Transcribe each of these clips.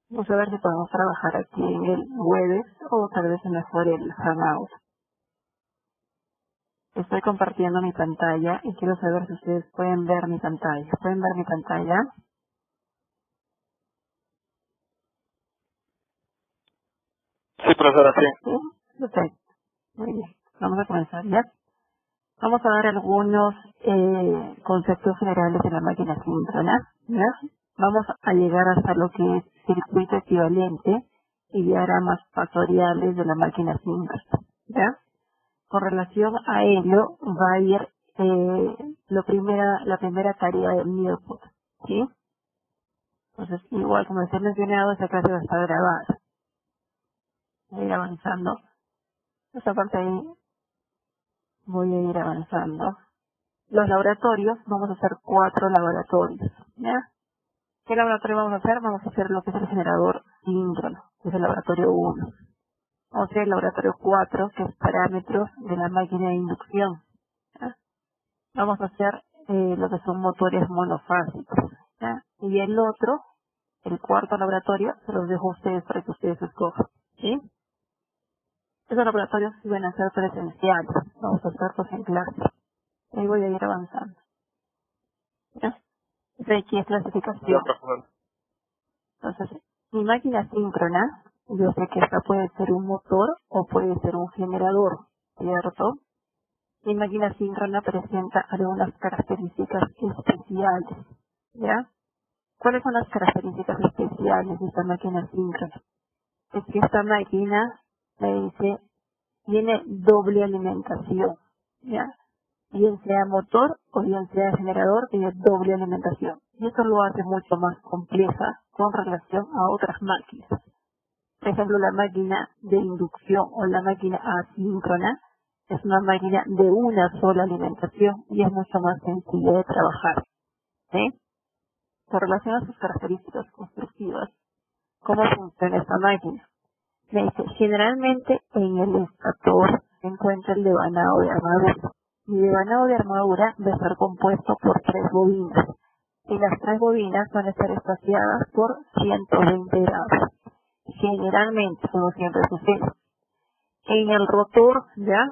Vamos a ver si podemos trabajar aquí en el Webex o tal vez mejor el Hangout. Estoy compartiendo mi pantalla y quiero saber si ustedes pueden ver mi pantalla. ¿Pueden ver mi pantalla? Sí, profesora, sí. Sí, perfecto. Muy bien. Vamos a comenzar ya. Vamos a ver algunos conceptos generales de la máquina síncrona, ¿ya? Vamos a llegar hasta lo que es circuito equivalente y diagramas factoriales de la máquina síncrona, ¿ya? Con relación a ello va a ir la primera tarea del Nearpod, ¿sí? Entonces, igual como les he mencionado, esta clase va a estar grabada. Voy a ir avanzando. Esta parte ahí voy a ir avanzando. Los laboratorios, vamos a hacer 4 laboratorios, ¿ya? ¿Qué laboratorio vamos a hacer? Vamos a hacer lo que es el generador síncrono, que es el laboratorio 1. Vamos a hacer el laboratorio 4, que es parámetros de la máquina de inducción, ¿ya? Vamos a hacer lo que son motores monofásicos, ¿ya? Y el otro, el cuarto laboratorio, se los dejo a ustedes para que ustedes escojan, ¿sí? Esos laboratorios van a ser presenciales, vamos a hacerlos en clase. Ahí voy a ir avanzando, ¿ya? Entonces aquí es clasificación. Entonces, mi máquina síncrona, yo sé que esta puede ser un motor o puede ser un generador, ¿cierto? Mi máquina síncrona presenta algunas características especiales, ¿ya? ¿Cuáles son las características especiales de esta máquina síncrona? Es que esta máquina, me dice, tiene doble alimentación, ¿ya? Bien sea motor o bien sea generador, tiene doble alimentación. Y eso lo hace mucho más compleja con relación a otras máquinas. Por ejemplo, la máquina de inducción o la máquina asíncrona es una máquina de una sola alimentación y es mucho más sencilla de trabajar, ¿sí? Con relación a sus características constructivas, ¿cómo funciona esta máquina? Me dice, generalmente en el estator se encuentra el devanado de armadura. Mi devanado de armadura va a estar compuesto por 3 bobinas. Y las 3 bobinas van a estar espaciadas por 120 grados. Generalmente, como siempre sucede. En el rotor ya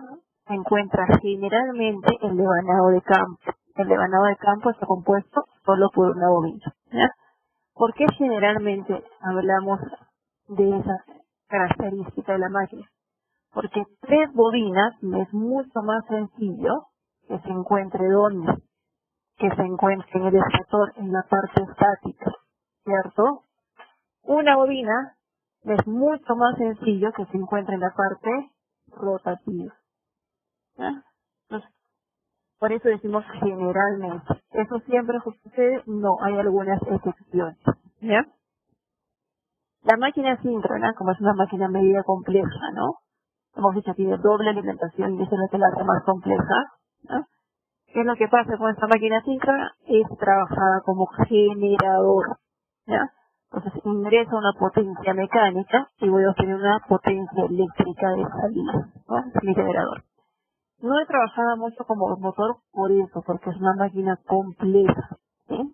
se encuentra generalmente el devanado de campo. El devanado de campo está compuesto solo por una bobina, ¿ya? ¿Por qué generalmente hablamos de esa característica de la máquina? Porque 3 bobinas es mucho más sencillo que se encuentre donde, que se encuentre en el estator, en la parte estática, ¿cierto? Una bobina es mucho más sencillo que se encuentre en la parte rotativa, ¿ya? Entonces, por eso decimos generalmente. ¿Eso siempre sucede? No, hay algunas excepciones, ¿ya? La máquina síncrona, como es una máquina medida compleja, ¿no? Hemos dicho que tiene doble alimentación y eso es lo que la hace más compleja, ¿no? ¿Qué es lo que pasa con esta máquina síncrona? Es trabajada como generador, ¿ya? Entonces ingresa una potencia mecánica y voy a obtener una potencia eléctrica de salida, ¿no? Es mi generador. No he trabajado mucho como motor por eso, porque es una máquina compleja, ¿sí?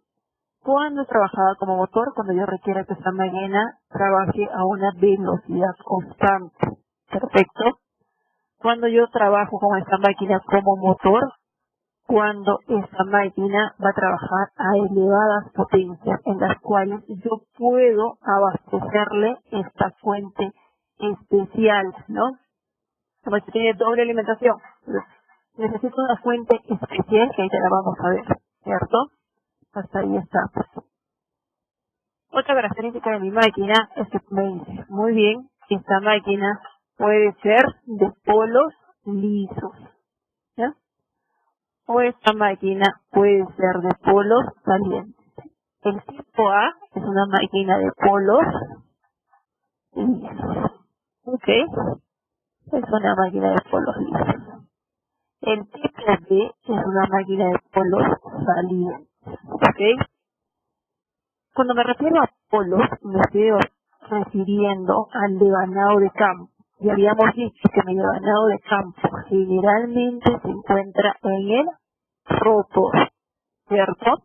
¿Cuándo he trabajado como motor? Cuando yo requiera que esta máquina trabaje a una velocidad constante. Perfecto. Cuando yo trabajo con esta máquina como motor, cuando esta máquina va a trabajar a elevadas potencias en las cuales yo puedo abastecerle esta fuente especial, ¿no? Como si tiene doble alimentación. Necesito una fuente especial que ahí te la vamos a ver, ¿cierto? Hasta ahí está. Otra característica de mi máquina es que me dice, muy bien, esta máquina puede ser de polos lisos, ¿ya? O esta máquina puede ser de polos salientes. El tipo A es una máquina de polos lisos, ¿ok? Es una máquina de polos lisos. El tipo B es una máquina de polos salientes, ¿ok? Cuando me refiero a polos, me estoy refiriendo al devanado de campo. Y habíamos dicho que mi devanado de campo generalmente se encuentra en el rotor, ¿cierto?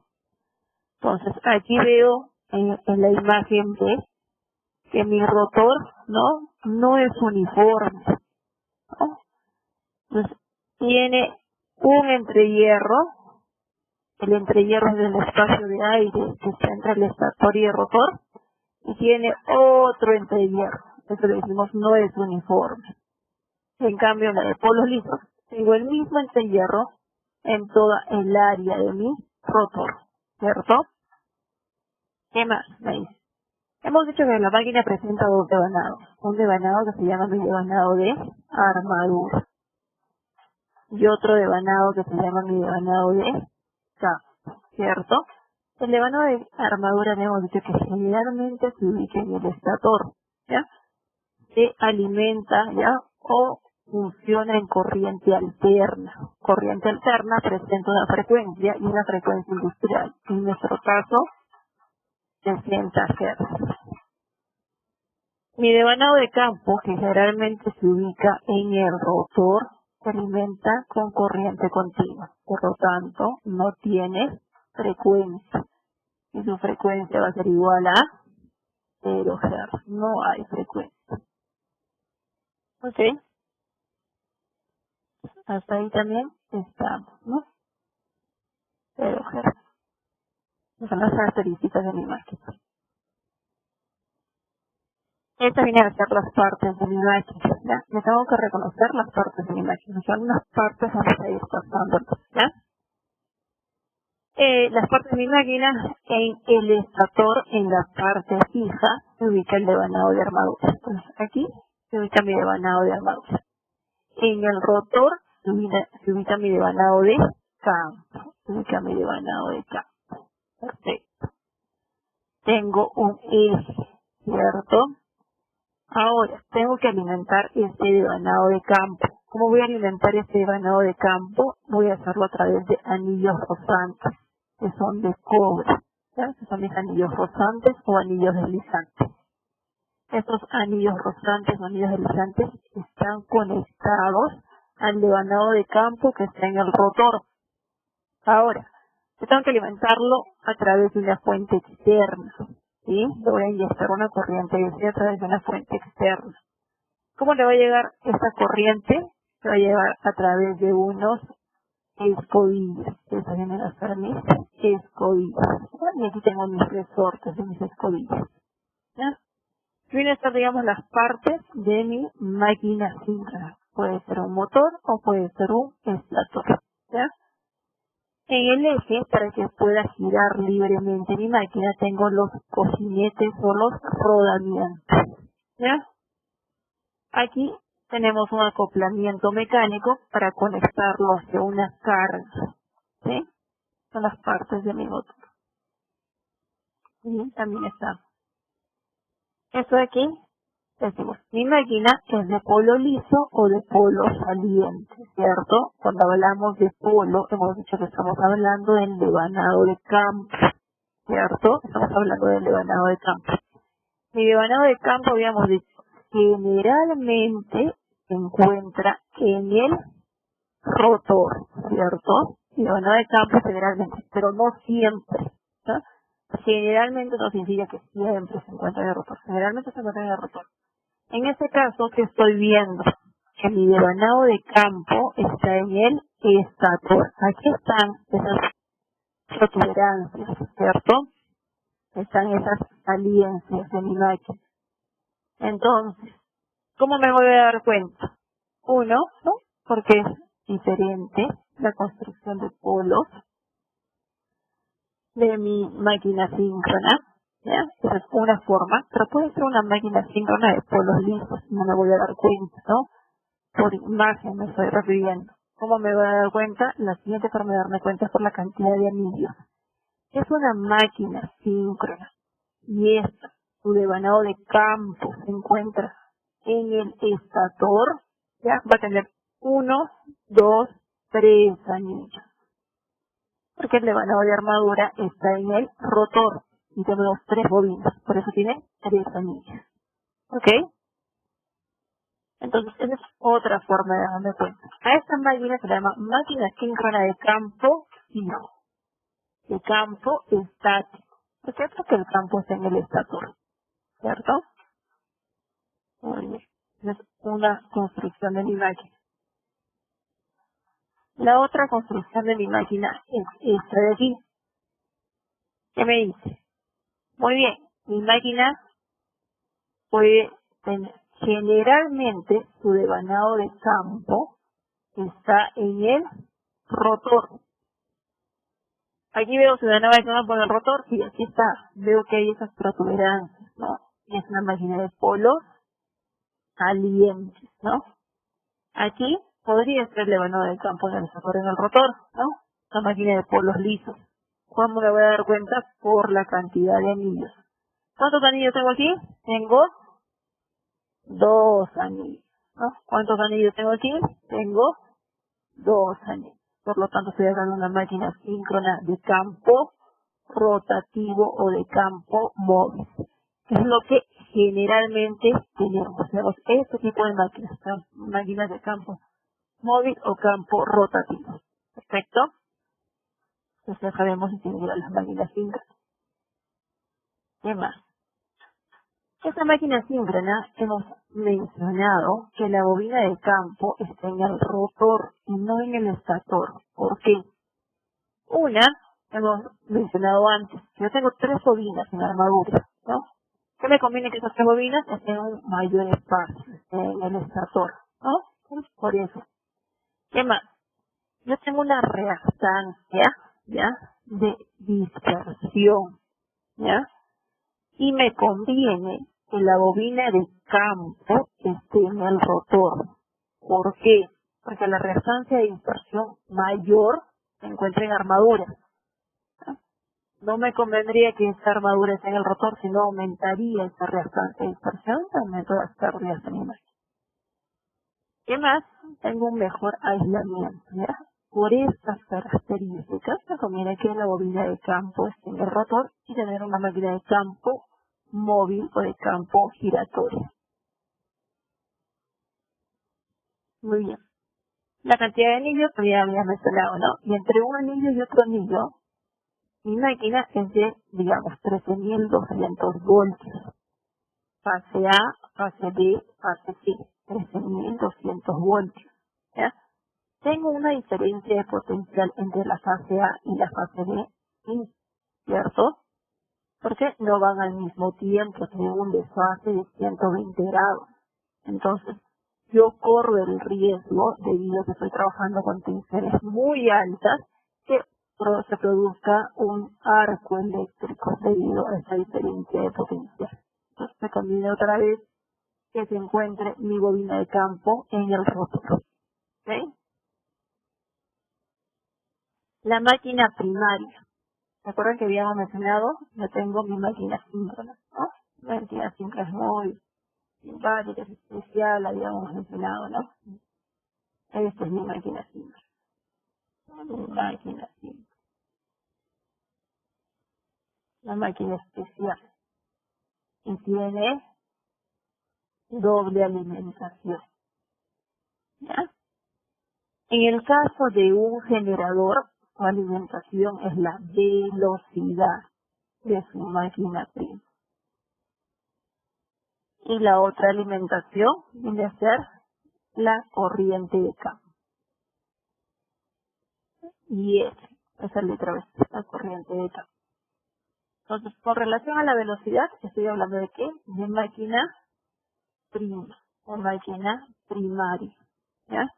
Entonces, aquí veo en la imagen B que mi rotor, no es uniforme, ¿no? Entonces, tiene un entrehierro. El entrehierro es el espacio de aire que está entre el estator y el rotor, y tiene otro entrehierro. Eso le decimos no es uniforme. En cambio, en la de polos lisos, tengo el mismo entrehierro en toda el área de mi rotor, ¿cierto? ¿Qué más? Me dice. Hemos dicho que la máquina presenta dos devanados. Un devanado que se llama mi devanado de armadura y otro devanado que se llama mi devanado de campo, ¿cierto? El devanado de armadura hemos dicho que generalmente se ubica en el estator, ¿ya? Se alimenta, ¿ya? O funciona en corriente alterna. Corriente alterna presenta una frecuencia y una frecuencia industrial. En nuestro caso, 60 Hz. Mi devanado de campo, que generalmente se ubica en el rotor, se alimenta con corriente continua. Por lo tanto, no tiene frecuencia. Y su frecuencia va a ser igual a 0 Hz. No hay frecuencia. ¿Ok? Hasta ahí también estamos, ¿no? 0 Hz. Esas son las características de mi máquina. Estas vienen a ser las partes de mi máquina, ¿ya? Yo tengo que reconocer las partes de mi máquina. Son unas partes vamos a ir pasando, ¿ya? Las partes de mi máquina, en el estator, en la parte fija, se ubica el devanado de armadura. Entonces, aquí se ubica mi devanado de armadura. En el rotor se ubica mi devanado de campo. Se ubica mi devanado de campo. Perfecto. Tengo un eje, ¿cierto? Ahora, tengo que alimentar este devanado de campo. ¿Cómo voy a alimentar este devanado de campo? Voy a hacerlo a través de anillos rosantes, que son de cobre. ¿Ya? Que son mis anillos rosantes o anillos deslizantes. Estos anillos rosantes o anillos deslizantes están conectados al devanado de campo que está en el rotor. Ahora, yo tengo que alimentarlo a través de una fuente externa. ¿Sí? Le voy a inyectar una corriente DC a través de una fuente externa. ¿Cómo le va a llegar esta corriente? Se va a llevar a través de unos escobillas. Estas vienen a ser mis escobillas. Y aquí tengo mis resortes de mis escobillas. ¿Ya? Vienen a ser, digamos, las partes de mi máquina síncrona. Puede ser un motor o puede ser un estator. ¿Ya? En el eje, para que pueda girar libremente mi máquina, tengo los cojinetes o los rodamientos. ¿Ya? Aquí tenemos un acoplamiento mecánico para conectarlo hacia una carga. ¿Sí? Son las partes de mi motor. Y también está. Esto de aquí, decimos, mi máquina es de polo liso o de polo saliente, ¿cierto? Cuando hablamos de polo, hemos dicho que estamos hablando del devanado de campo, ¿cierto? Estamos hablando del devanado de campo. Mi devanado de campo, habíamos dicho, generalmente se encuentra en el rotor, ¿cierto? Mi devanado de campo generalmente, pero no siempre, ¿no? Generalmente no significa que siempre se encuentra en el rotor, generalmente se encuentra en el rotor. En este caso, que estoy viendo que mi devanado de campo está en el estator. Aquí están esas protuberancias, ¿cierto? Están esas saliencias de mi máquina. Entonces, ¿cómo me voy a dar cuenta? Uno, ¿no? Porque es diferente la construcción de polos de mi máquina síncrona. ¿Ya? Esa es una forma, pero puede ser una máquina síncrona de polos lisos, no me voy a dar cuenta, ¿no? Por imagen me estoy refiriendo. ¿Cómo me voy a dar cuenta? La siguiente forma de darme cuenta es por la cantidad de anillos. Es una máquina síncrona y esta, su devanado de campo, se encuentra en el estator, ¿ya? Va a tener 1, 2, 3 anillos. Porque el devanado de armadura está en el rotor. Y tenemos 3 bobinas, por eso tiene 3 anillos. ¿Ok? Entonces, esa es otra forma de darme cuenta. A esta máquina se le llama máquina síncrona de campo fijo. De campo estático. ¿Por qué? Porque el campo está en el estator. ¿Cierto? Es una construcción de mi máquina. La otra construcción de mi máquina es esta de aquí. ¿Qué me dice? Muy bien, mi máquina puede tener, generalmente su devanado de campo está en el rotor. Aquí veo su devanado de campo en el rotor, sí, aquí está. Veo que hay esas protuberancias, ¿no? Es una máquina de polos calientes, ¿no? Aquí podría ser el devanado de campo en el rotor, ¿no? Una máquina de polos lisos. ¿Cómo me voy a dar cuenta? Por la cantidad de anillos. ¿Cuántos anillos tengo aquí? Tengo 2 anillos, ¿no? ¿Cuántos anillos tengo aquí? Tengo 2 anillos. Por lo tanto, estoy hablando de una máquina síncrona de campo rotativo o de campo móvil. Es lo que generalmente tenemos este tipo de máquinas, máquinas de campo móvil o campo rotativo. Perfecto. Entonces ya sabemos distinguir las máquinas síncronas. ¿Qué más? Esta máquina síncrona hemos mencionado que la bobina de campo está en el rotor y no en el estator. ¿Por qué? Una, hemos mencionado antes, yo tengo 3 bobinas en armadura, ¿no? ¿Qué me conviene que esas 3 bobinas estén en un mayor espacio, en el estator, ¿no? Por eso. ¿Qué más? Yo tengo una reactancia, ¿ya? De dispersión, ¿ya? Y me conviene que la bobina de campo esté en el rotor. ¿Por qué? Porque la reactancia de dispersión mayor se encuentra en armadura. No me convendría que esta armadura esté en el rotor, sino aumentaría esta reactancia de dispersión, aumento las pérdidas de mi máquina. ¿Qué más? Tengo un mejor aislamiento, ¿ya? Por estas características, me conviene que la bobina de campo esté en el rotor y tener una máquina de campo móvil o de campo giratorio. Muy bien. La cantidad de anillos ya había mencionado, ¿no? Y entre un anillo y otro anillo, mi máquina es de, digamos, 13.200 voltios. Fase A, fase B, fase C, 13.200 voltios. ¿Ya? Tengo una diferencia de potencial entre la fase A y la fase B, ¿sí? ¿Cierto? Porque no van al mismo tiempo, tienen un desfase de 120 grados. Entonces, yo corro el riesgo, debido a que estoy trabajando con tensiones muy altas, que se produzca un arco eléctrico debido a esa diferencia de potencial. Entonces, me conviene otra vez que se encuentre mi bobina de campo en el rotor. ¿Okay? La máquina primaria. ¿Se acuerdan que habíamos mencionado? Yo tengo mi máquina síncrona, ¿no? La máquina síncrona es muy simpática, es especial, la habíamos mencionado, ¿no? Esta es mi máquina síncrona. Mi máquina síncrona. La máquina especial. Y tiene doble alimentación. ¿Ya? En el caso de un generador, su alimentación es la velocidad de su máquina prima. Y la otra alimentación viene a ser la corriente de campo. Y esa es la letra B, la corriente de campo. Entonces, con relación a la velocidad, estoy hablando de qué? De máquina prima, o máquina primaria. ¿Ya?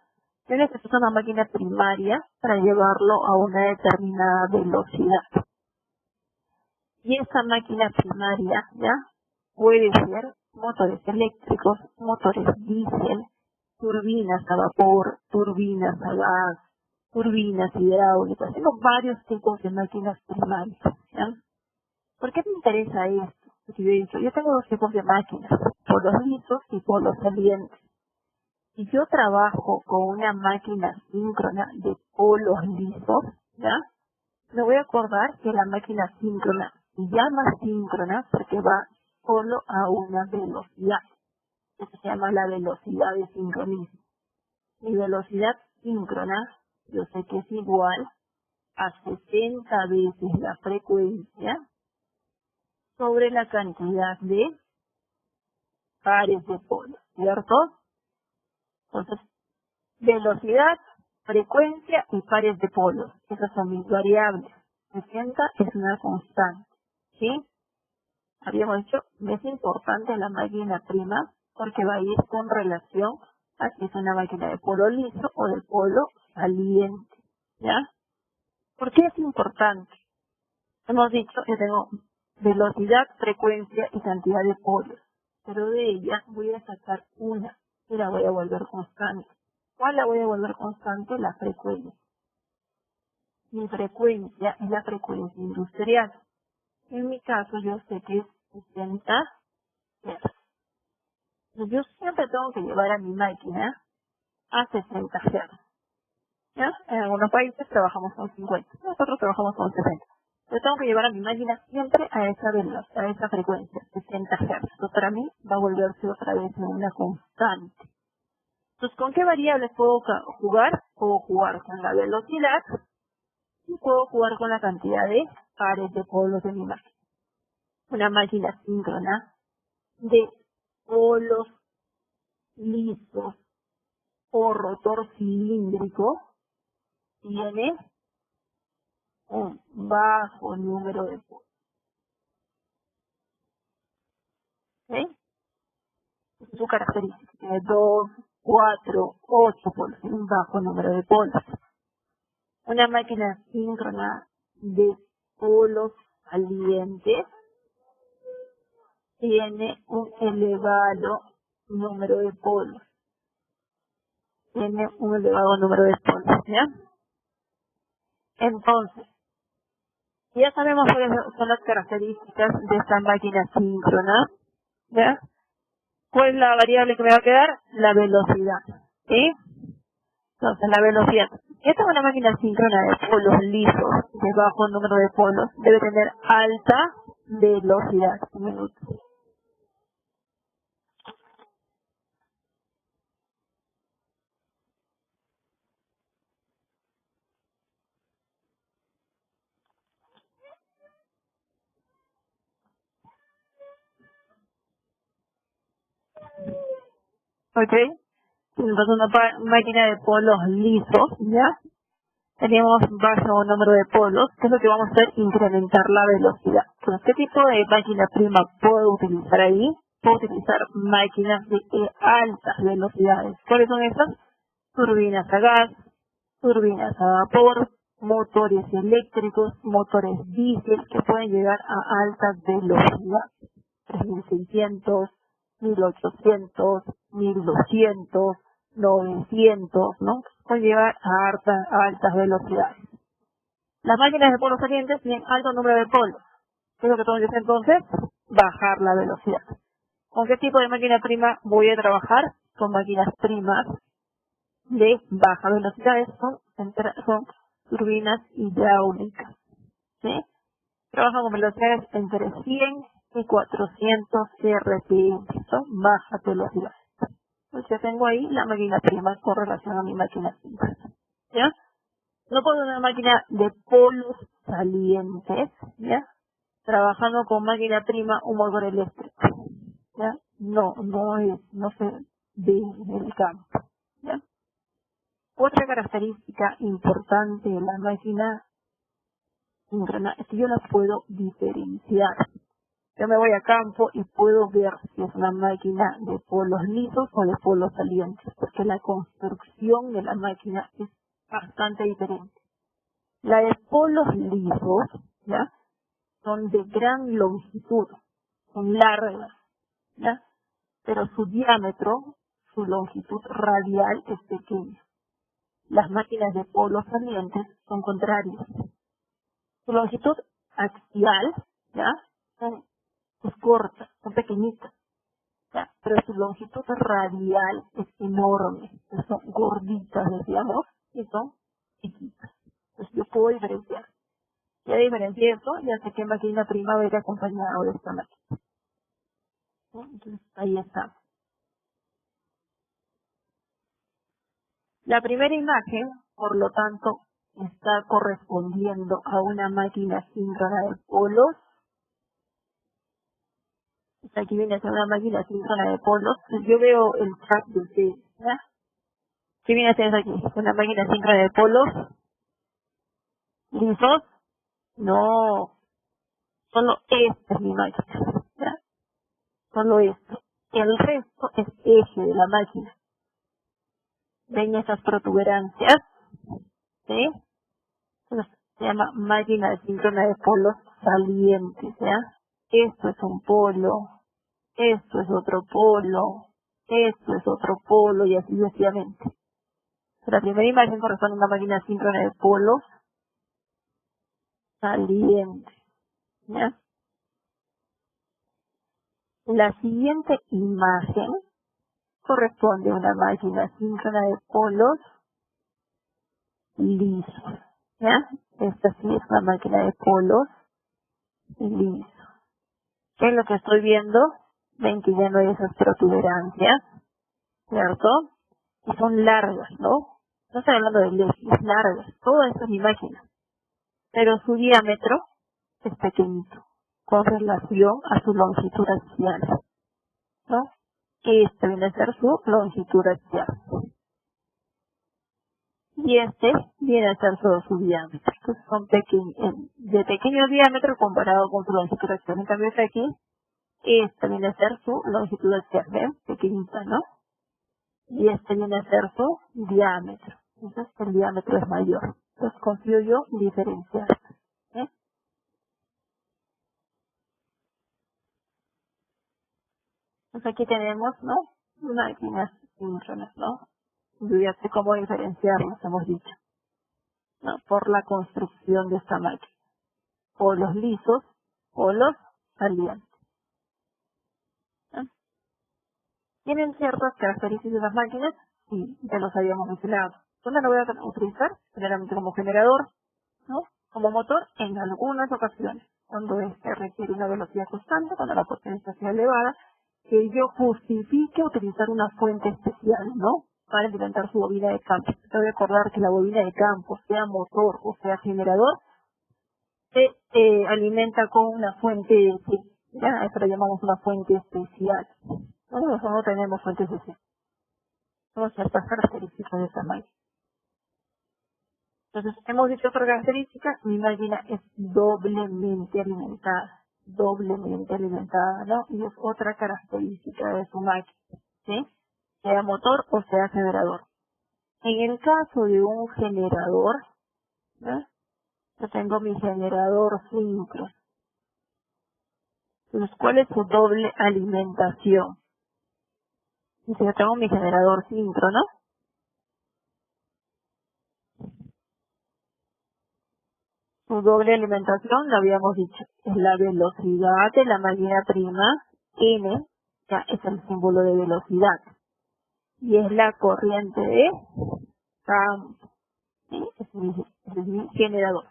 Yo necesito una máquina primaria para llevarlo a una determinada velocidad. Y esa máquina primaria, ¿ya? Puede ser motores eléctricos, motores diésel, turbinas a vapor, turbinas a gas, turbinas hidráulicas. Tengo varios tipos de máquinas primarias, ¿ya? ¿Por qué me interesa esto? Porque yo tengo 2 tipos de máquinas, polos lisos y polos salientes. Si yo trabajo con una máquina síncrona de polos lisos, ¿ya? Me voy a acordar que la máquina síncrona se llama síncrona porque va solo a una velocidad. Eso se llama la velocidad de sincronismo. Mi velocidad síncrona, yo sé que es igual a 60 veces la frecuencia sobre la cantidad de pares de polos, ¿cierto? Entonces, velocidad, frecuencia y pares de polos. Esas son mis variables. 60 es una constante. ¿Sí? Habíamos dicho, es importante la máquina prima porque va a ir con relación a si es una máquina de polo liso o de polo saliente. ¿Ya? ¿Por qué es importante? Hemos dicho que tengo velocidad, frecuencia y cantidad de polos. Pero de ella voy a sacar una y la voy a volver constante. ¿Cuál la voy a volver constante? La frecuencia. Mi frecuencia es la frecuencia industrial. En mi caso yo sé que es 60 Hz. Yo siempre tengo que llevar a mi máquina a 60 Hz. ¿Ya? En algunos países trabajamos con 50, nosotros trabajamos con 60. Yo tengo que llevar a mi máquina siempre a esa velocidad, a esa frecuencia, 60 Hz. Esto para mí va a volverse otra vez en una constante. Entonces, ¿con qué variables puedo jugar? Puedo jugar con la velocidad y puedo jugar con la cantidad de pares de polos de mi máquina. Una máquina síncrona de polos lisos o rotor cilíndrico tiene un bajo número de polos. ¿Sí? Es su característica. Tiene 2, 4, 8 polos. Un bajo número de polos. Una máquina síncrona de polos salientes tiene un elevado número de polos. Tiene un elevado número de polos, ¿ya? Entonces, ya sabemos cuáles son las características de esta máquina síncrona, ¿ya? ¿Cuál es la variable que me va a quedar? La velocidad, ¿sí? Entonces, la velocidad. Esta es una máquina síncrona de polos lisos, de bajo número de polos, debe tener alta velocidad. Un minuto. ¿Ok? Entonces, una máquina de polos lisos, ¿ya? Tenemos bajo número de polos, que es lo que vamos a hacer, incrementar la velocidad. Entonces, ¿qué tipo de máquina prima puedo utilizar ahí? Puedo utilizar máquinas de altas velocidades. ¿Cuáles son esas? Turbinas a gas, turbinas a vapor, motores eléctricos, motores diésel que pueden llegar a altas velocidades. 3600, 1800, 1200, 900, ¿no? Pueden llegar a altas velocidades. Las máquinas de polos salientes tienen alto número de polos. ¿Qué es lo que tengo que hacer entonces? Bajar la velocidad. ¿Con qué tipo de máquina prima voy a trabajar? Con máquinas primas de baja velocidad, son turbinas hidráulicas. ¿Sí? Trabajan con velocidades entre 100 y 400 RPM, son bajas velocidades. Entonces ya tengo ahí la máquina prima con relación a mi máquina síncrona. ¿Ya? No puedo una máquina de polos salientes, ¿ya? Trabajando con máquina prima un motor eléctrico, ¿ya? No se ve en el campo, ¿ya? Otra característica importante de la máquina síncrona es que yo la puedo diferenciar. Yo me voy a campo y puedo ver si es una máquina de polos lisos o de polos salientes, porque la construcción de la máquina es bastante diferente. La de polos lisos, ¿ya? Son de gran longitud, son largas, ¿ya? Pero su diámetro, su longitud radial es pequeña. Las máquinas de polos salientes son contrarias. Su longitud axial, ¿ya? Es corta, son pequeñitas, ¿ya? Pero su longitud radial es enorme, son gorditas, decíamos, y son chiquitas. Entonces yo puedo diferenciar. Ya diferencié eso, ya sé qué máquina prima va a ir acompañada de esta máquina. Entonces ahí está. La primera imagen, por lo tanto, está correspondiendo a una máquina síncrona de polos. Aquí viene a ser una máquina síncrona de polos. Yo veo el chat de ustedes, ¿ya? ¿Qué viene a hacer aquí? ¿Una máquina síncrona de polos lisos? No. Solo esta es mi máquina. ¿Ya? Solo esto. El resto es eje de la máquina. ¿Ven esas protuberancias? ¿Sí? Entonces, se llama máquina síncrona de polos salientes. ¿Ya? Esto es un polo. Esto es otro polo. Esto es otro polo y así sucesivamente. La primera imagen corresponde a una máquina síncrona de polos salientes. ¿Ya? La siguiente imagen corresponde a una máquina síncrona de polos lisos. ¿Ya? Esta sí es una máquina de polos lisos. ¿Qué es lo que estoy viendo? Ven que ya no hay esas protuberancias, ¿cierto? Y son largas, ¿no? No estoy hablando de eje, es larga. Todo esto es mi máquina. Pero su diámetro es pequeñito, con relación a su longitud axial, ¿no? Este viene a ser su longitud axial. Y este viene a ser todo su diámetro. Entonces son de pequeño diámetro comparado con su longitud axial. En cambio este aquí, este viene a ser su longitud axial, ¿ven? Pequeñita, ¿no? Y este viene a ser su diámetro. Entonces el diámetro es mayor. Entonces confío yo diferenciar. Entonces aquí tenemos, ¿no? Máquinas síncronas, ¿no? Yo ya sé cómo diferenciarlas, hemos dicho, ¿no? Por la construcción de esta máquina. Polos lisos, polos salientes. ¿No? ¿Tienen ciertas características de las máquinas? Sí, ya los habíamos mencionado. ¿Dónde lo voy a utilizar? Generalmente como generador, ¿no? Como motor en algunas ocasiones. Cuando este requiere una velocidad constante, cuando la potencia sea elevada, que yo justifique utilizar una fuente especial, ¿no? Para alimentar su bobina de campo. Te voy a acordar que la bobina de campo, sea motor o sea generador, se alimenta con una fuente, ya, eso lo llamamos una fuente especial. Nosotros no tenemos fuentes especiales. Son ciertas características de esta máquina. Entonces, hemos dicho otra característica, mi máquina es doblemente alimentada, ¿no? Y es otra característica de su máquina, ¿sí? Sea motor o sea generador. En el caso de un generador, ¿no? Yo tengo mi generador síncrono. Entonces, ¿cuál es su doble alimentación? Dice, yo tengo mi generador síncrono. Su doble alimentación, lo habíamos dicho, es la velocidad de la máquina prima, N, ya es el símbolo de velocidad. Y es la corriente de campo, ¿sí? Es mi generador.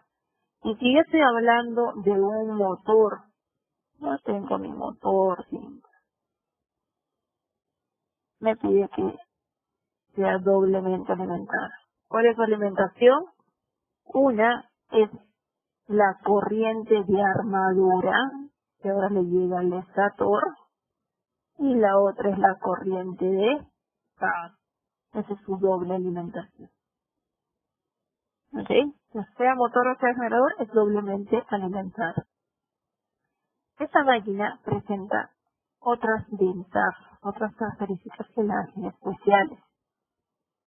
Y si yo estoy hablando de un motor, yo tengo mi motor síncrono. Me pide que sea doblemente alimentada. ¿Cuál es su alimentación? Una es la corriente de armadura, que ahora le llega al estator, y la otra es la corriente de carga. Esa es su doble alimentación. ¿Ok? Sea motor o sea generador, es doblemente alimentada. Esta máquina presenta otras ventajas, otras características que la hacen especiales.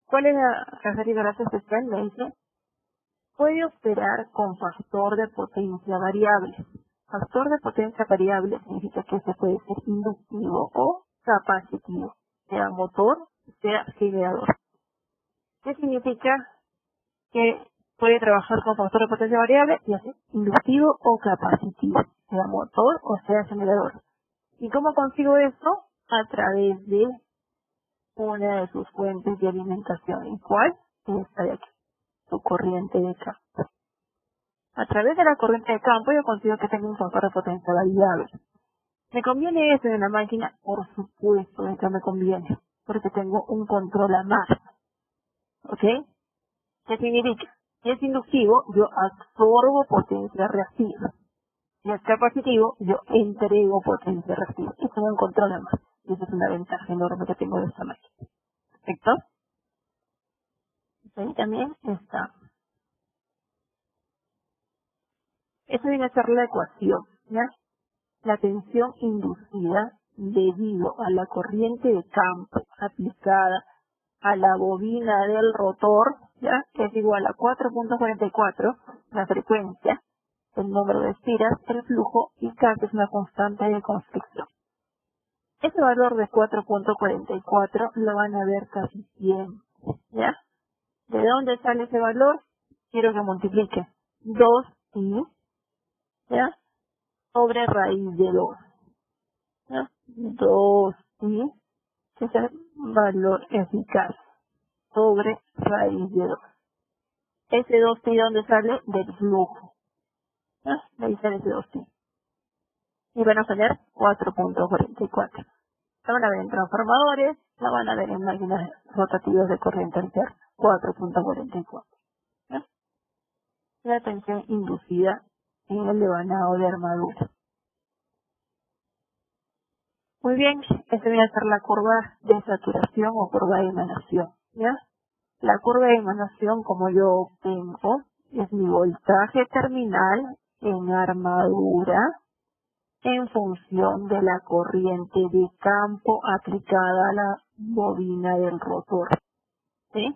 ¿Cuál es la característica especial? Me dice, puede operar con factor de potencia variable. Factor de potencia variable significa que se puede ser inductivo o capacitivo, sea motor, sea generador. ¿Qué significa? Que puede trabajar con factor de potencia variable, ya sea inductivo o capacitivo, sea motor o sea generador. ¿Y cómo consigo esto? A través de una de sus fuentes de alimentación. ¿Y cuál? Esta de aquí, su corriente de campo. A través de la corriente de campo yo consigo que tenga un factor de potencia variable. ¿Me conviene eso en la máquina? Por supuesto que me conviene, porque tengo un control a más. ¿Ok? ¿Qué significa? Si es inductivo, yo absorbo potencia reactiva. Si es capacitivo, yo entrego potencia reactiva. Y tengo un control a más. Y esa es una ventaja enorme que tengo de esta máquina. ¿Perfecto? Y también está. Eso viene a ser la ecuación, ¿ya? La tensión inducida debido a la corriente de campo aplicada a la bobina del rotor, ¿ya? Que es igual a 4.44, la frecuencia, el número de espiras, el flujo, y K, que es una constante de constricción. Ese valor de 4.44 lo van a ver casi siempre, ¿ya? ¿De dónde sale ese valor? Quiero que multiplique 2i, ¿ya? Sobre raíz de 2, ¿ya? 2i, que es el valor eficaz, sobre raíz de 2. Ese 2i, ¿dónde sale? Del flujo, ¿ya? De ahí sale ese 2i. Y van a salir 4.44. La van a ver en transformadores, la van a ver en máquinas rotativas de corriente alterna, 4.44. ¿Ya? La tensión inducida en el devanado de armadura. Muy bien, esta viene a ser la curva de saturación o curva de emanación, ¿ya? La curva de emanación, como yo obtengo, es mi voltaje terminal en armadura en función de la corriente de campo aplicada a la bobina del rotor, ¿sí?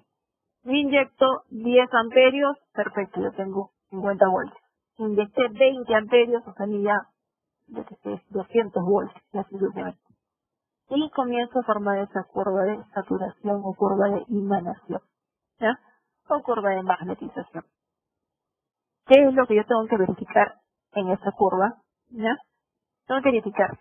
Me inyecto 10 amperios, perfecto, yo tengo 50 voltios. Inyecté 20 amperios, o sea, ya 200 voltios, y así sucesivamente. Y comienzo a formar esa curva de saturación o curva de emanación, ¿ya? O curva de magnetización. ¿Qué es lo que yo tengo que verificar en esa curva? ¿Ya? Tengo que verificar.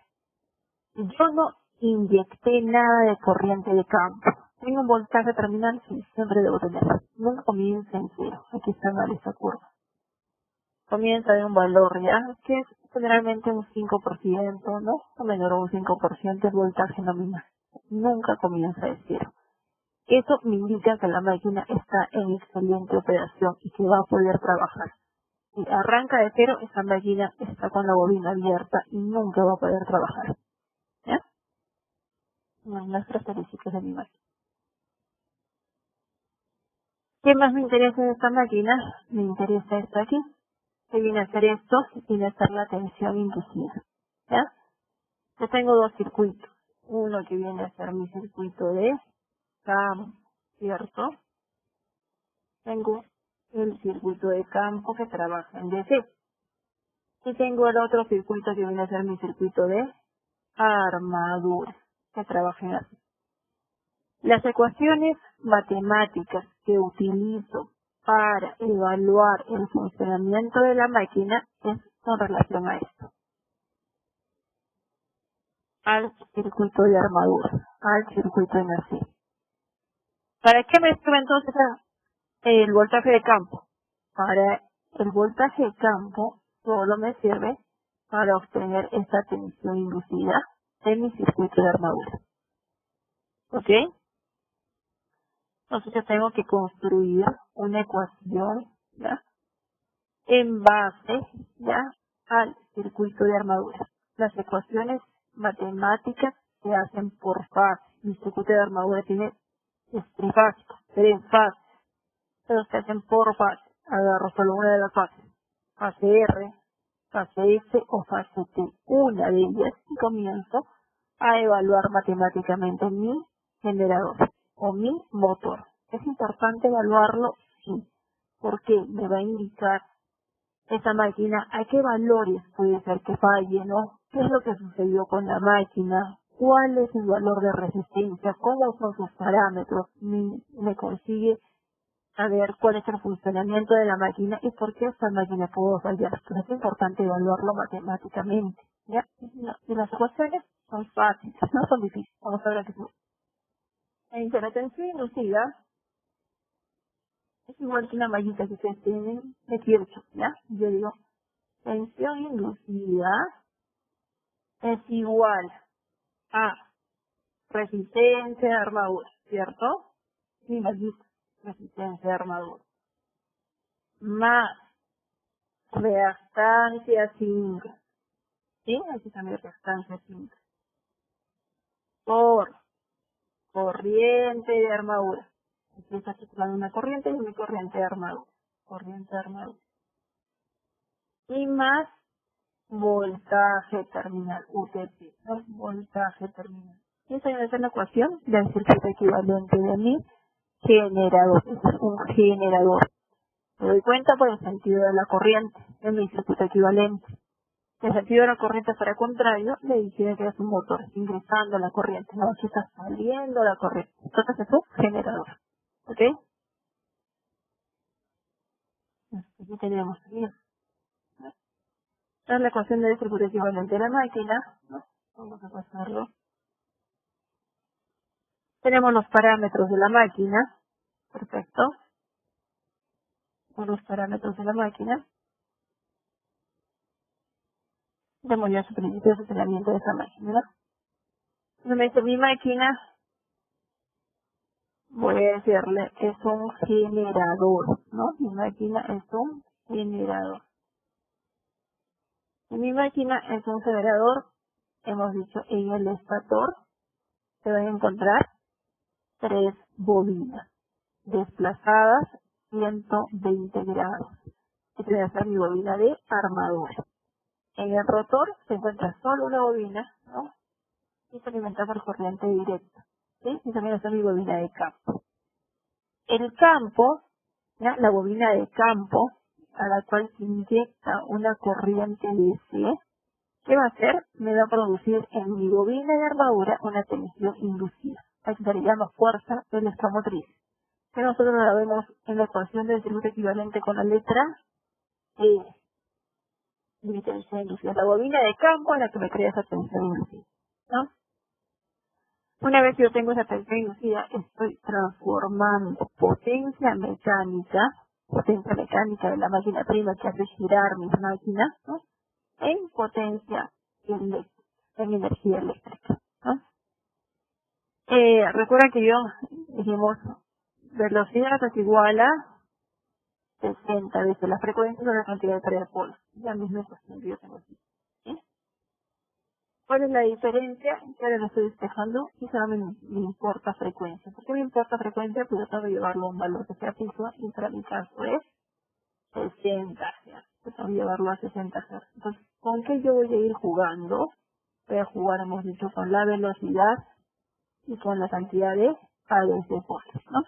Yo no inyecté nada de corriente de campo. Tengo un voltaje terminal, sí, siempre debo tener. Nunca comienza en cero. Aquí está mal esa curva. Comienza de un valor, ¿ya? Que es generalmente un 5%, ¿no? O menor a un 5% el voltaje nominal. Nunca comienza de cero. Eso me indica que la máquina está en excelente operación y que va a poder trabajar. Si arranca de cero, esa máquina está con la bobina abierta y nunca va a poder trabajar. ¿Ya? Las características de mi máquina. ¿Qué más me interesa de esta máquina? Me interesa esto aquí. Que viene a ser esto, viene a ser la tensión inducida. ¿Ya? Yo tengo dos circuitos. Uno que viene a ser mi circuito de campo, ¿cierto? Tengo el circuito de campo que trabaja en DC. Y tengo el otro circuito que viene a ser mi circuito de armadura, que trabaja en AC. Las ecuaciones matemáticas que utilizo para evaluar el funcionamiento de la máquina es con relación a esto. Al circuito de armadura, al circuito en AC. ¿Para qué me sirve entonces el voltaje de campo? Para el voltaje de campo solo me sirve para obtener esta tensión inducida en mi circuito de armadura. ¿Ok? Entonces yo tengo que construir una ecuación, ¿ya? En base, ¿ya? Al circuito de armadura. Las ecuaciones matemáticas se hacen por fase. Mi circuito de armadura tiene trifásico, 3 fases, pero se hacen por fase. Agarro solo una de las fases. Fase R, fase S o fase T. Una de ellas y comienzo a evaluar matemáticamente mi generador o mi motor. ¿Es importante evaluarlo? Sí, porque me va a indicar esa máquina a qué valores puede ser que falle, ¿no? ¿Qué es lo que sucedió con la máquina? ¿Cuál es el valor de resistencia? ¿Cómo son sus parámetros? Me consigue saber cuál es el funcionamiento de la máquina y por qué esta máquina pudo fallar. Entonces es importante evaluarlo matemáticamente, ¿ya? Y las ecuaciones son fáciles, no son difíciles. Vamos a ver aquí. La tensión inducida es igual que una mallita que ustedes tienen de Kirchhoff, ¿ya? Yo digo, tensión inducida es igual a resistencia de armadura, ¿cierto? Sí, mallita, resistencia de armadura. Más reactancia 5. ¿Sí? Aquí también reactancia 5. Por corriente de armadura. Aquí está circulando una corriente y mi corriente armadura. Corriente armadura. Y más voltaje terminal, UTP, ¿no? Voltaje terminal. Y esa es la ecuación del circuito equivalente de mi generador. Es un generador. Me doy cuenta por el sentido de la corriente en mi circuito equivalente. El sentido de la corriente fuera contrario, le dice que es un motor ingresando la corriente. No, aquí está saliendo la corriente. Entonces es un generador. ¿Ok? Aquí tenemos también. Esta es la ecuación del circuito equivalente de la máquina. ¿No? Vamos a pasarlo. Tenemos los parámetros de la máquina. Perfecto. Con los parámetros de la máquina. Tenemos ya su principio de funcionamiento de esta máquina. Entonces me dice mi máquina, voy a decirle, es un generador, ¿no? Mi máquina es un generador. Y mi máquina es un generador, hemos dicho, en el estator se van a encontrar 3 bobinas desplazadas 120 grados. Esta debe ser mi bobina de armadura. En el rotor se encuentra solo una bobina, ¿no? Y se alimenta por corriente directa, ¿sí? Y también está mi bobina de campo. El campo, ¿ya? La bobina de campo, a la cual se inyecta una corriente DC, ¿qué va a hacer? Me va a producir en mi bobina de armadura una tensión inducida. Aquí se le llama fuerza electromotriz. Que nosotros la vemos en la ecuación del circuito equivalente con la letra E. Mi tensión inducida. La bobina de campo es la que me crea esa tensión inducida, ¿no? Una vez que yo tengo esa tensión inducida, estoy transformando potencia mecánica de la máquina prima que hace girar mis máquinas, ¿no? En potencia eléctrica, en energía eléctrica, ¿no? Recuerda que dijimos, velocidad es igual a 60 veces la frecuencia de la cantidad de tarea de polos. La misma ecuación que yo tengo aquí, ¿sí? ¿Cuál es la diferencia? Que ahora lo estoy despejando y solamente me importa frecuencia. ¿Por qué me importa frecuencia? Pues yo tengo que llevarlo a un valor que sea fijo y para mi caso es 60 Hz. Yo tengo que llevarlo a 60 Hz. Entonces, ¿con qué yo voy a ir jugando? Voy a jugar, hemos dicho, con la velocidad y con la cantidad de ADC polos, ¿no?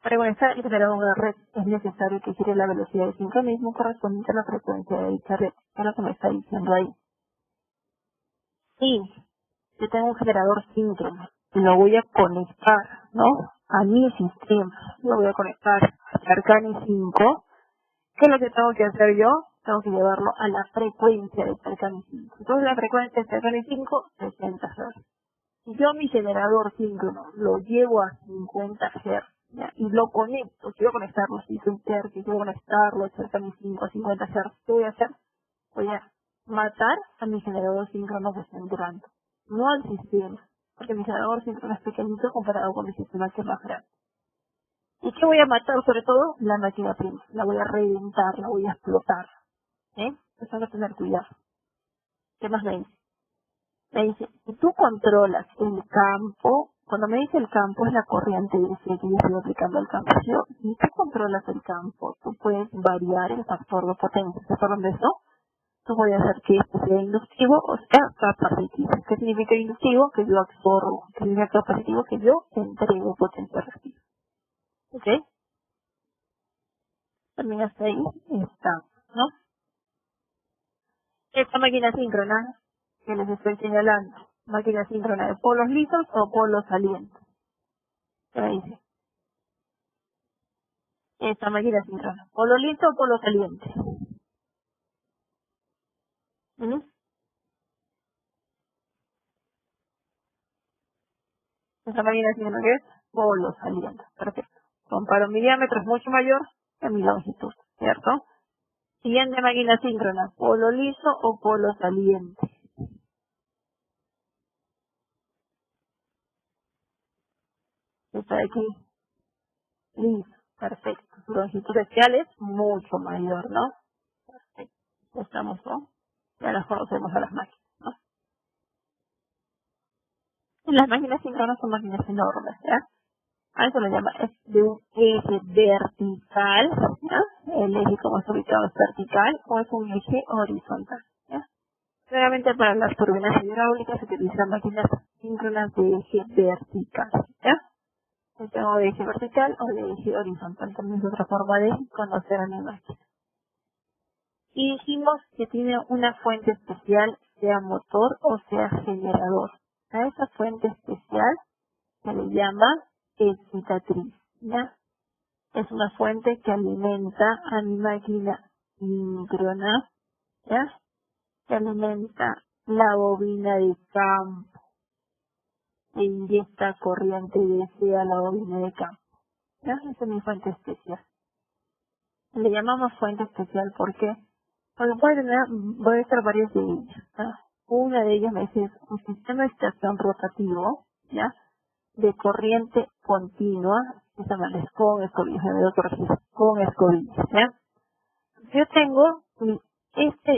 Para conectar y generar una red es necesario que gire la velocidad de sincronismo correspondiente a la frecuencia de dicha red. Es lo que me está diciendo ahí. Sí, yo tengo un generador síncrono y lo voy a conectar, ¿no? A mi sistema. Lo voy a conectar a Charcani 5. ¿Qué es lo que tengo que hacer yo? Tengo que llevarlo a la frecuencia de Charcani 5. Entonces la frecuencia de Charcani 5, 60 Hz. Si yo mi generador síncrono lo llevo a 50 Hz, ¿ya? Y lo conecto, quiero conectarlo, si soy terco, quiero conectarlo a Charcani 5 a 50 Hz, ¿qué voy a hacer? Voy a matar a mi generador síncrono que está entrando, no al sistema, porque mi generador síncrono es pequeñito comparado con mi sistema que es más grande. ¿Y qué voy a matar? Sobre todo la máquina prima, la voy a reventar, la voy a explotar, ¿eh? Eso hay que tener cuidado. ¿Qué más me dice? Me dice, si tú controlas el campo, cuando me dice el campo es la corriente DC que yo estoy aplicando al campo. Si tú controlas el campo, tú puedes variar el factor de potencia. ¿Se acuerdan de eso? Tú voy a hacer que este sea inductivo o sea capacitivo. ¿Qué significa inductivo? Que yo absorbo. ¿Qué significa capacitivo? Que yo entrego potencia reactiva. ¿Ok? También hasta ahí está, ¿no? Esta máquina síncrona que les estoy señalando, máquina síncrona de polos lisos o polos salientes. ¿Qué me dice? Esta máquina síncrona, polo liso o polo saliente. Esta máquina síncrona que es polo saliente. Perfecto. Comparo mi diámetro es mucho mayor que mi longitud, ¿cierto? Siguiente máquina síncrona, polo liso o polo saliente. Esta de aquí, liso, perfecto. Su longitud radial es mucho mayor, ¿no? Perfecto. Ya estamos, ¿no? Ya las conocemos a las máquinas, ¿no? Las máquinas síncronas son máquinas enormes, ¿ya? A eso lo llama es de un eje vertical, ¿ya? El eje como está ubicado es vertical o es un eje horizontal, ¿ya? Generalmente para las turbinas hidráulicas se utilizan máquinas síncronas de eje vertical, ¿ya? Yo tengo de eje vertical o de eje horizontal, también es otra forma de conocer a mi máquina. Y dijimos que tiene una fuente especial, sea motor o sea generador. A esa fuente especial se le llama excitatriz, ¿ya? Es una fuente que alimenta a mi máquina síncrona, ¿ya? Que alimenta la bobina de campo e inyecta corriente DC a la bobina de campo, ¿ya? Esa es mi fuente especial. Le llamamos fuente especial porque voy a estar varias de ellas, ¿ya? Una de ellas me dice es un sistema de estación rotativo, ¿ya? De corriente continua, que se llama con escobillas, me voy a corregir, con escobillas, ¿ya? Yo tengo este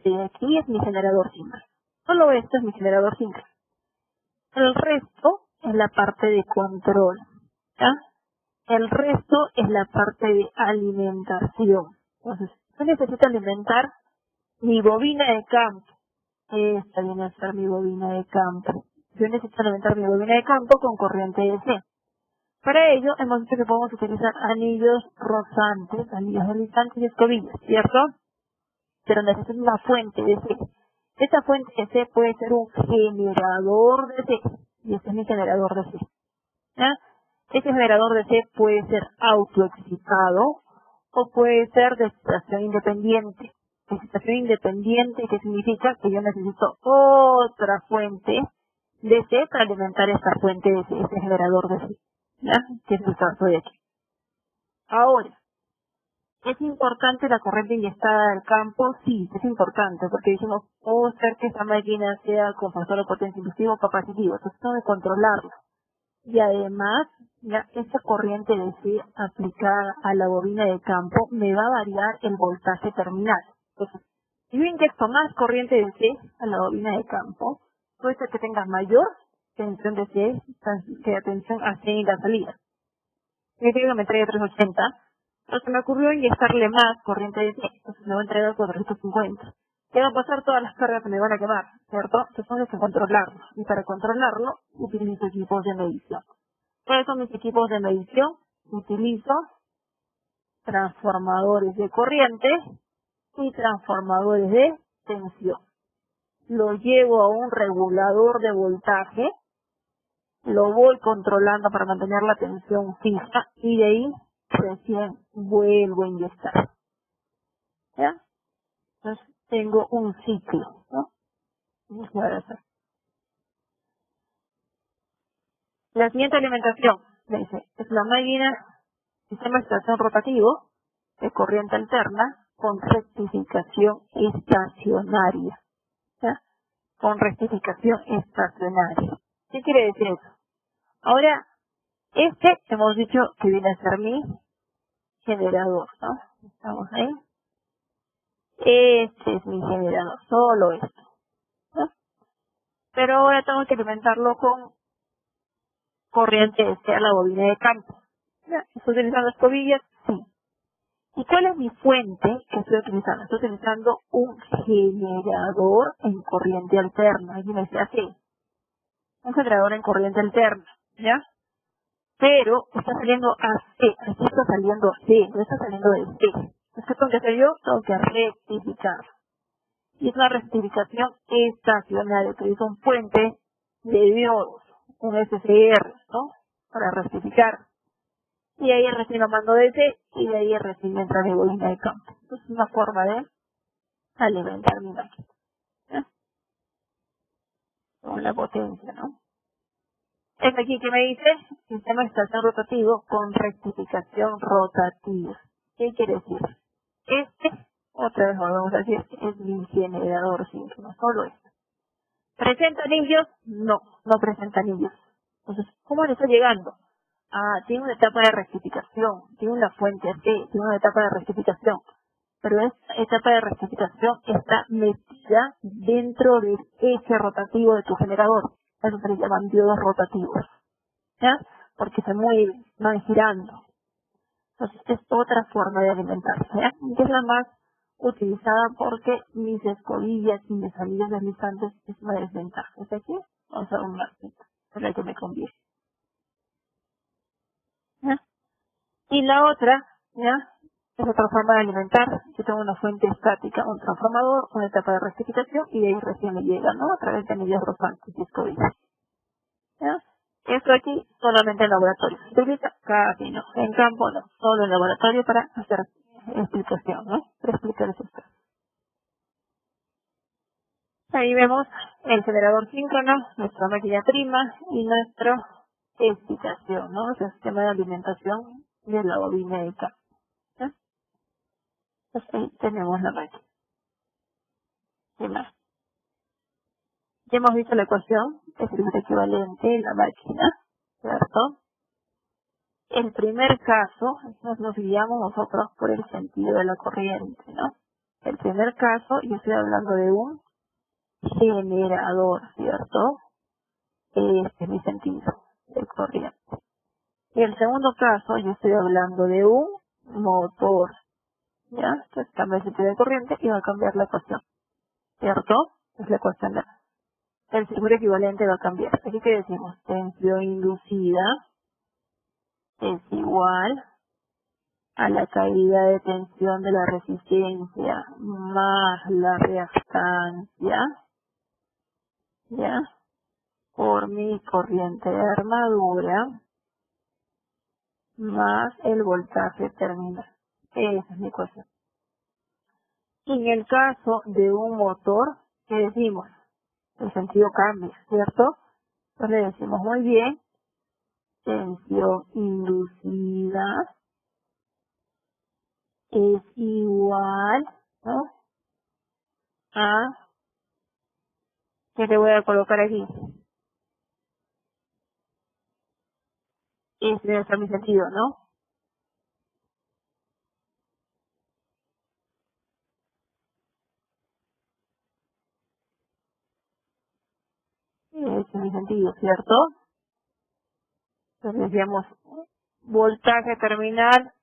de aquí es mi generador simple. Solo este es mi generador simple. El resto es la parte de control, ¿ya? El resto es la parte de alimentación. Entonces, yo necesito alimentar mi bobina de campo. Esta viene a ser mi bobina de campo. Yo necesito alimentar mi bobina de campo con corriente DC. Para ello, hemos dicho que podemos utilizar anillos rozantes, anillos deslizantes y escobillas, ¿cierto? Pero necesito una fuente DC. Esta fuente DC puede ser un generador DC. Y este es mi generador DC, ¿ya? Este generador DC puede ser autoexcitado o puede ser de excitación independiente. Excitación independiente, que significa que yo necesito otra fuente DC para alimentar esta fuente DC, este generador DC, ¿ya? Que es el caso de aquí. Ahora, ¿es importante la corriente inyectada del campo? Sí, es importante, porque decimos, puedo hacer que esta máquina sea con factor de potencia inductivo o capacitivo, entonces tengo que controlarlo. Y además, ya esta corriente DC aplicada a la bobina de campo me va a variar el voltaje terminal. Entonces, si yo inyecto más corriente DC a la bobina de campo, puede ser que tenga mayor tensión DC que la tensión AC en la salida. Significa que me entregue 380, pero se me ocurrió inyectarle más corriente DC, entonces me va a entregar 450. ¿Qué va a pasar? Todas las cargas se me van a quemar, ¿cierto? Entonces tengo que controlarlo. Y para controlarlo, utilizo equipos de medición. ¿Cuáles son mis equipos de medición? Utilizo transformadores de corriente y transformadores de tensión. Lo llevo a un regulador de voltaje, lo voy controlando para mantener la tensión fija y de ahí recién vuelvo a inyectar, ¿ya? Entonces tengo un ciclo, ¿no? La siguiente alimentación, dice, es la máquina, sistema de estación rotativo de corriente alterna con rectificación estacionaria, ¿ya? Con rectificación estacionaria. ¿Qué quiere decir eso? Ahora, hemos dicho que viene a ser mi generador, ¿no? Estamos ahí. Este es mi generador, solo esto, ¿no? Pero ahora tengo que alimentarlo con corriente DC a la bobina de campo. ¿Ya? ¿Estoy utilizando escobillas? Sí. ¿Y cuál es mi fuente que estoy utilizando? Estoy utilizando un generador en corriente alterna. Aquí me decía así. Un generador en corriente alterna, ¿ya? Pero está saliendo AC, aquí está saliendo C, no está saliendo de C. Entonces, ¿qué tengo que hacer yo? Tengo que rectificar. Y es una rectificación estacionaria, que es un puente de diodos, un SCR, ¿no? Para rectificar. Y ahí recién lo mando DC y de ahí recién entra mi bobina de campo. Entonces es una forma de alimentar mi máquina, ¿eh? Con la potencia, ¿no? Es aquí que me dice sistema de estación rotativo con rectificación rotativa. ¿Qué quiere decir? Otra vez volvemos a decir, es mi generador síncrono, solo esto. ¿Presenta anillos? No, no presenta anillos. Entonces, ¿cómo le está llegando? Tiene una etapa de rectificación, tiene una fuente C, tiene una etapa de rectificación. Pero esta etapa de rectificación está metida dentro del eje rotativo de tu generador. Eso se le llaman diodos rotativos, ¿ya? Porque se mueven, van girando. Entonces es otra forma de alimentarse, ¿ya? Que es la más utilizada porque mis escobillas y mis anillos deslizantes es una desventaja. ¿Es aquí? Vamos a dar un margen, es la que me conviene. ¿Ya? Y la otra, ¿ya? Es otra forma de alimentar. Yo tengo una fuente estática, un transformador, una etapa de rectificación y de ahí recién me llega, ¿no? A través de anillos rosantes y escobillas. ¿Ya? Esto aquí solamente en laboratorio. Se utiliza casi no. En campo no. Solo en laboratorio para hacer explicación, ¿no? Para explicar esos casos. Ahí vemos el generador síncrono, nuestra máquina prima y nuestra excitación, ¿no? El sistema de alimentación de la bobina de campo. ¿Ya? Entonces ahí tenemos la máquina. ¿Qué más? Ya hemos visto la ecuación, es el equivalente de la máquina, ¿cierto? El primer caso, nos guiamos nosotros por el sentido de la corriente, ¿no? El primer caso, yo estoy hablando de un generador, ¿cierto? Este es mi sentido de corriente. Y el segundo caso, yo estoy hablando de un motor, ¿ya? Entonces cambia el sentido de corriente y va a cambiar la ecuación, ¿cierto? Es la ecuación de el seguro equivalente va a cambiar. Aquí que decimos, tensión inducida es igual a la caída de tensión de la resistencia más la reactancia, ¿ya? Por mi corriente de armadura más el voltaje terminal. Esa es mi ecuación. En el caso de un motor, ¿qué decimos? El sentido cambia, ¿cierto? Entonces le decimos muy bien, tensión inducida es igual, ¿no? A, ¿qué le voy a colocar aquí? Ese debe ser mi sentido, ¿no? Ese es mi sentido, ¿cierto? Entonces decíamos, voltaje terminal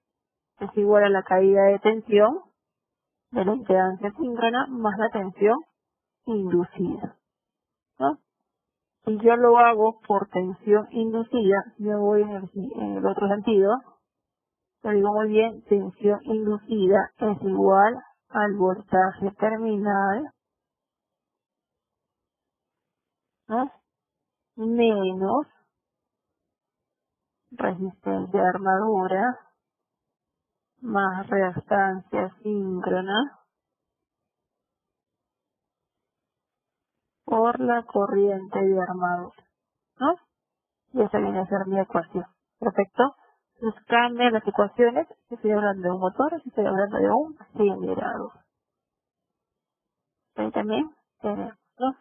es igual a la caída de tensión de la impedancia síncrona más la tensión inducida, ¿no? Si yo lo hago por tensión inducida, yo voy en el otro sentido, lo digo muy bien, tensión inducida es igual al voltaje terminal, ¿no? Menos resistencia de armadura más reactancia síncrona por la corriente de armadura, ¿no? Y esa viene a ser mi ecuación. ¿Perfecto? Entonces cambian las ecuaciones si estoy hablando de un motor, si estoy hablando de un generador. Ahí también tenemos, ¿no?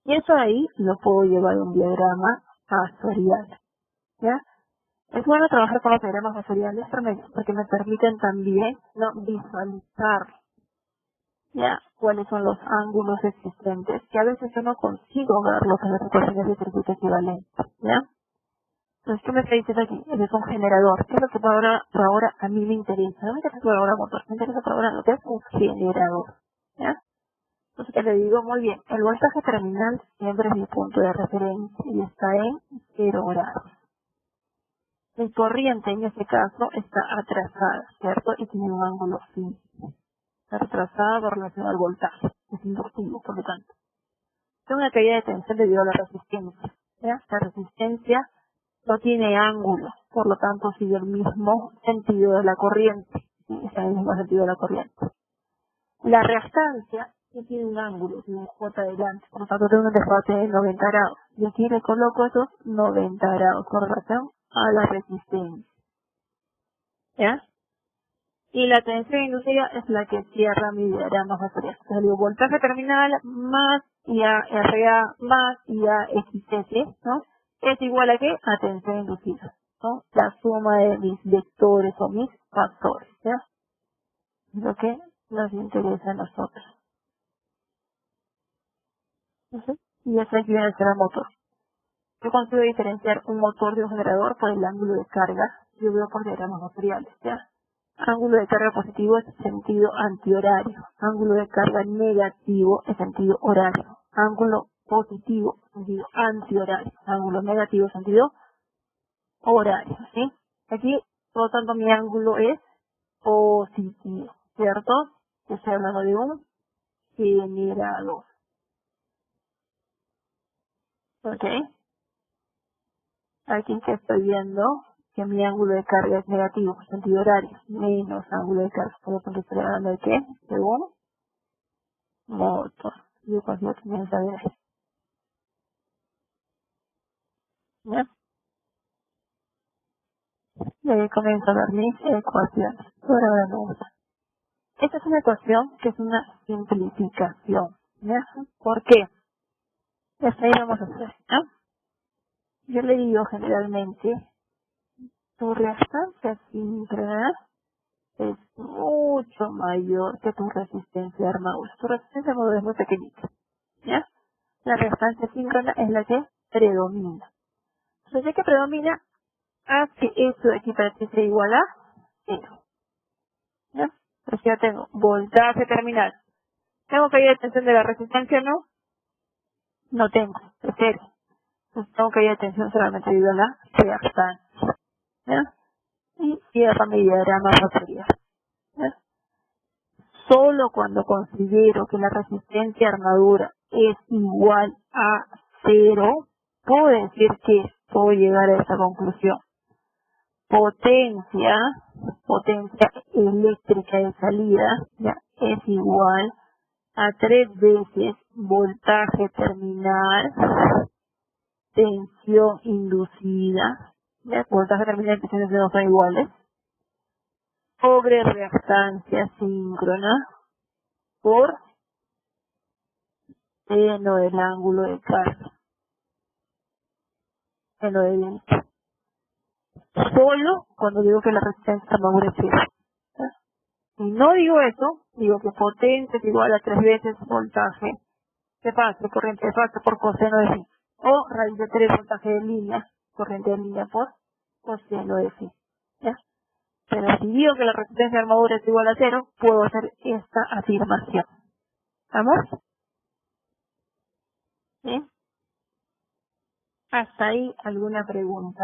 Y eso ahí lo puedo llevar a un diagrama fasorial, ¿ya? Es bueno trabajar con los diagramas fasoriales porque me permiten también, ¿no?, visualizar, ¿ya?, cuáles son los ángulos existentes, que a veces yo no consigo verlos en las ecuaciones de circuito equivalente, ¿ya? Entonces, ¿qué me está diciendo aquí? Es un generador. ¿Qué es lo que por ahora a mí me interesa? No me interesa por ahora motor, me interesa por ahora lo que es un generador, ¿ya? Entonces, te le digo muy bien, el voltaje terminal siempre es mi punto de referencia y está en 0 grados. Mi corriente en este caso está atrasada, ¿cierto? Y tiene un ángulo phi. Está retrasada con relación al voltaje, es inductivo, por lo tanto. Tengo una caída de tensión debido a la resistencia, ¿ya? La resistencia no tiene ángulo, por lo tanto sigue el mismo sentido de la corriente, ¿sí? Está en el mismo sentido de la corriente. La reactancia sí tiene un ángulo, tiene un J delante, por lo tanto tengo un desfase de 90 grados. Y aquí le coloco esos 90 grados con relación a la resistencia, ¿ya? Y la tensión inducida es la que cierra mi diagrama fasorial. Entonces digo, voltaje terminal más IARA más IAXS, ¿no? Es igual a ¿qué? A tensión inducida, ¿no? La suma de mis vectores o mis factores, ¿ya? Es lo que nos interesa a nosotros. Y eso aquí viene a ser el motor. Yo consigo diferenciar un motor de un generador por el ángulo de carga. Yo veo por diagramas materiales, ¿ya? Ángulo de carga positivo es sentido antihorario. Ángulo de carga negativo es sentido horario. Ángulo positivo, sentido antihorario. Ángulo negativo, sentido horario, ¿sí? Aquí, por lo tanto, mi ángulo es positivo, ¿cierto? Estoy hablando de un generador. ¿Ok? Aquí que estoy viendo que mi ángulo de carga es negativo, sentido horario, menos ángulo de carga. Por lo tanto, estoy hablando de qué? De un motor. Yo consigo que me saber eso. ¿Ya? Y ahí comienzo a ver mis ecuaciones. Ahora vamos. Esta es una ecuación que es una simplificación. ¿Ya? ¿Por qué? Hasta ahí vamos a hacer. ¿Ya? Yo le digo generalmente, tu reactancia síncrona es mucho mayor que tu resistencia de armadura. Tu resistencia de armadura es muy pequeñita. ¿Ya? La reactancia síncrona es la que predomina. Entonces, ya que predomina, haz que esto de aquí para ti sea igual a 0. ¿Ya? Pues ya tengo voltaje terminal. ¿Tengo caída de tensión de la resistencia? No. No tengo. Es 0. Entonces tengo caída de tensión solamente debido a la reactancia. ¿Ya? Y cierra mi diagrama factorial. ¿Ya? Solo cuando considero que la resistencia de armadura es igual a 0, puedo decir que puedo llegar a esa conclusión. Potencia eléctrica de salida, ¿ya? Es igual a 3 veces voltaje terminal, tensión inducida, ¿ya? Voltaje terminal y tensión inducida no son iguales, sobre reactancia síncrona por seno del ángulo de carga, seno de viento. Solo cuando digo que la resistencia de armadura es 0. Si no digo eso, digo que potencia es igual a 3 veces voltaje. ¿Qué pasa? Corriente de fase por coseno de phi. O raíz de 3 voltaje de línea, corriente de línea por coseno de phi. ¿Ya? Pero si digo que la resistencia de armadura es igual a 0, puedo hacer esta afirmación. ¿Vamos? ¿Sí? ¿Hasta ahí alguna pregunta?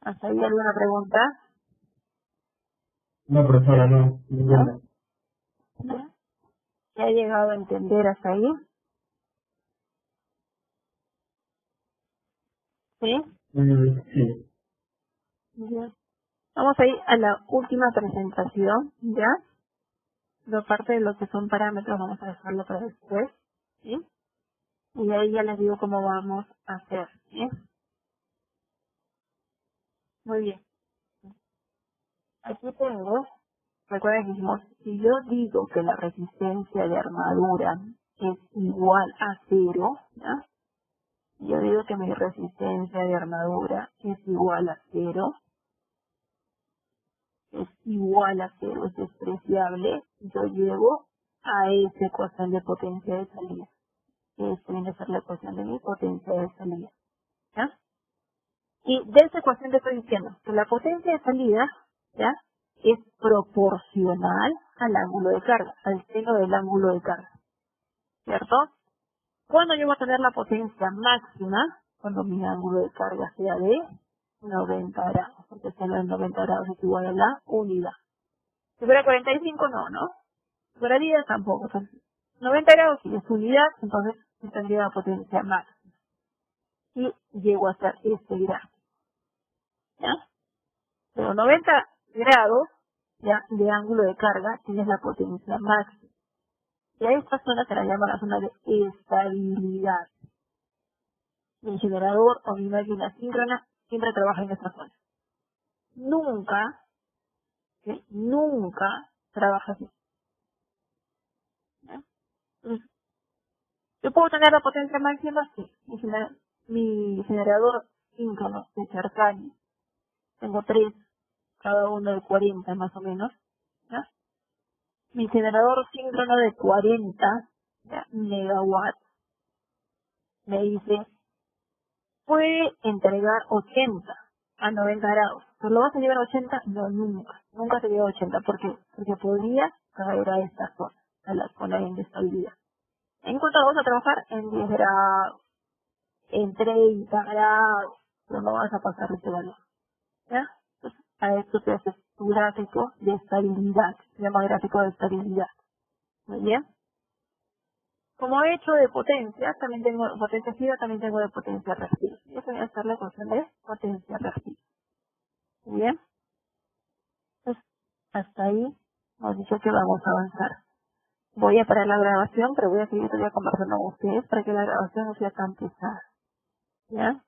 ¿Hasta ahí alguna pregunta? No, profesora, no. ¿No? ¿Ya? ¿Se ha llegado a entender hasta ahí? ¿Sí? Sí. Ya. Vamos a ir a la última presentación, ¿ya? La parte de lo que son parámetros vamos a dejarlo para después, ¿sí? Y ahí ya les digo cómo vamos a hacer, ¿sí? Muy bien. Aquí tengo, recuerden que dijimos, si yo digo que la resistencia de armadura es igual a 0, ¿ya? Yo digo que mi resistencia de armadura es igual a 0, es despreciable, yo llego a esa ecuación de potencia de salida. Esta viene a ser la ecuación de mi potencia de salida. ¿Ya? Y de esa ecuación te estoy diciendo que la potencia de salida, ¿ya? Es proporcional al ángulo de carga, al seno del ángulo de carga. ¿Cierto? ¿Cuándo yo voy a tener la potencia máxima? Cuando mi ángulo de carga sea de 90 grados, porque seno de 90 grados es igual a la unidad. Si fuera 45, no. Si fuera 10, tampoco. Entonces, 90 grados si es unidad, entonces yo tendría la potencia máxima. Y llego a hacer este grado. ¿Ya? Pero 90 grados ya de ángulo de carga tienes la potencia máxima. Y a esta zona se la llama la zona de estabilidad. Mi generador o mi máquina síncrona siempre trabaja en esta zona. Nunca, ¿sí? Nunca trabaja así. ¿Ya? Entonces, yo puedo tener la potencia máxima, sí. Mi generador síncrono de Cercani, tengo 3 cada uno de 40 más o menos, ¿ya? Mi generador síncrono de 40 megawatts me dice, puede entregar 80 a 90 grados. ¿Pero lo vas a llevar a 80? No, nunca se lleva a 80. ¿Por qué? Porque podría caer a esta zona, a la zona de inestabilidad. ¿En cuánto vamos a trabajar? En 10 grados, en 30 grados, pero no vas a pasar este valor, ¿ya? Entonces, a esto se hace tu gráfico de estabilidad, se llama gráfico de estabilidad. Muy bien. Como he hecho de potencia, también tengo potencia activa, también tengo de potencia reactiva. Yo voy a hacer la ecuación de potencia reactiva. Muy bien. Entonces, hasta ahí hemos dicho que vamos a avanzar. Voy a parar la grabación, pero voy a seguir todavía conversando con ustedes para que la grabación no sea tan pesada. ¿Ya?